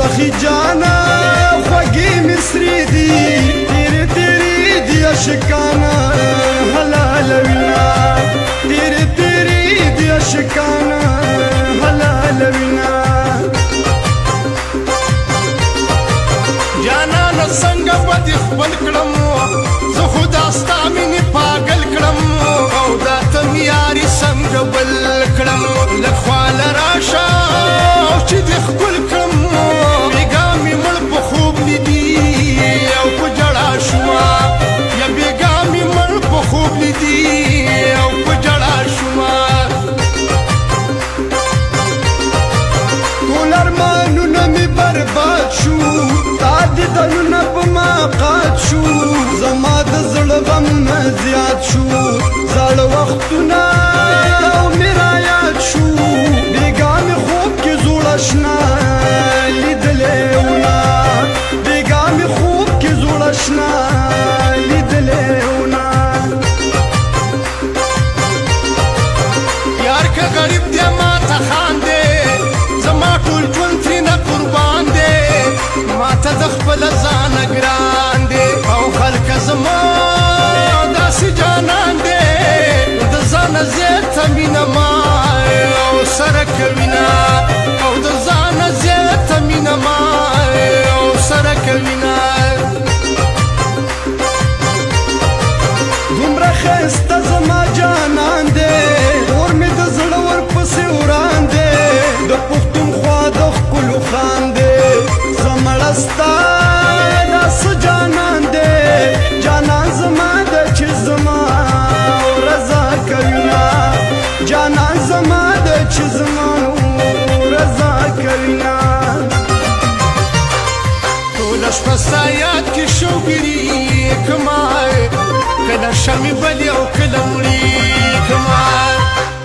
سخی جانا خوږی مصری دی تیری تیری دی عشقانا حلال وینا تیری تیری دی عشقانا حلال وینا جانا نسنگ بدی خپل کړم زه خدا ستا مینې پاگل کړم او دا ته میاري څنګه بل کړم لږ خواله راشه او چې دې ښکل کړم بېګا مې مړ په خوب لیدي او په ژړا شومه یا بېګا مې مړ په خوب لیدي او په ژړا شومه ټول ارمانونه مې برباد شو تا دیدنونه په ما قاد شو زما د زړه غمونه زیات شو زاړه وختونه او مې رایاد شو بېګا مې خوب کې زوړ اشنا لیدلی ونه بېګا مې خوب کې زوړ اشنا لیدلی ونه یار که غریب دی ما ته خاندې زما ټول ژوند ترېنه قربان دی ما ته د خپله ځانه ګران دی او خلکه زما داسې جانان دی د ځانه زیاته مینه ما او سره کوینه او د ځانه زیاته مینه ما او سره کوینه دومره ښایسته زما جانان دی اور مې د زړه ورپسې وران دی د پښتونخوا د ښکلو خان دی زه مړه ستا دا څه جانان دی جانان زما ده چې زما رضا کوینه جانان زما ده چې زما رضا کوینه ټوله شپه ستا یاد کې شوګیري کما کله شمې بلې او کله مړي کما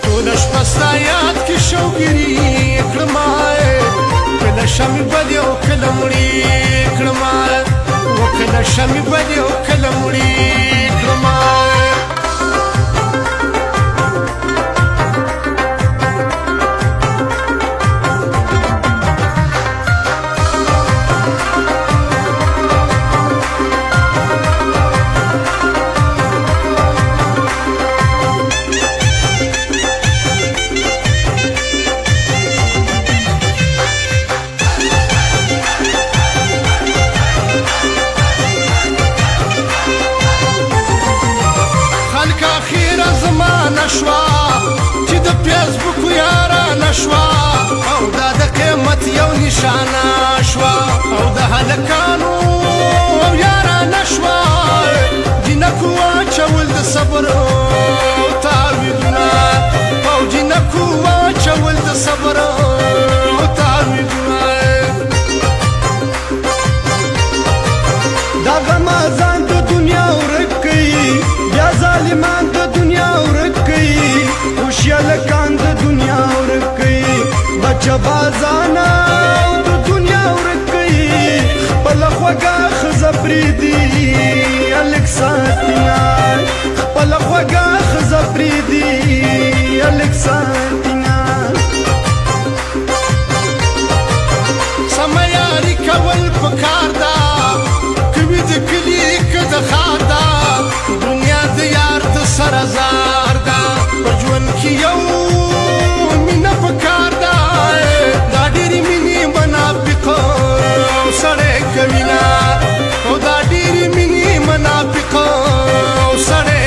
ټوله شپه ستا یاد کې شوګیري کړما کله شمې بلې او کله مړي کړما و کله شمې بلې او کله مړي کړما نشوا چې د فیسبوک یاره نشوا او دا د قیمت یو نشانه شوا او د هلکانو یاره نشوا جنکو واچول د صبر او تعویذونه او جنکو واچول د صبر او تعویذونه دا غمازان د دنیا ورک کوي بیا ظالمان د دنیا ورک کوي خوشیالکان د دنیا ورک کوي بچه بازانا د دنیا ورک کوي خپله خوږه ښځه پرېږدي هلک ساتینه خپله خوږه ښځه پرېږدي هلک ساتینه سمه یاري کول پکار ده کوي د کلي که د ښار ده دنیا د یار د سره زار ده په ژوند کې یو مینه پکار ده دا ډېرې مینې منافقه او سړی کوینه او دا ډېرې مینې منافقه او سړی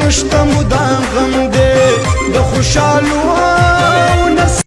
نشته مدام غم دی د خوشحالو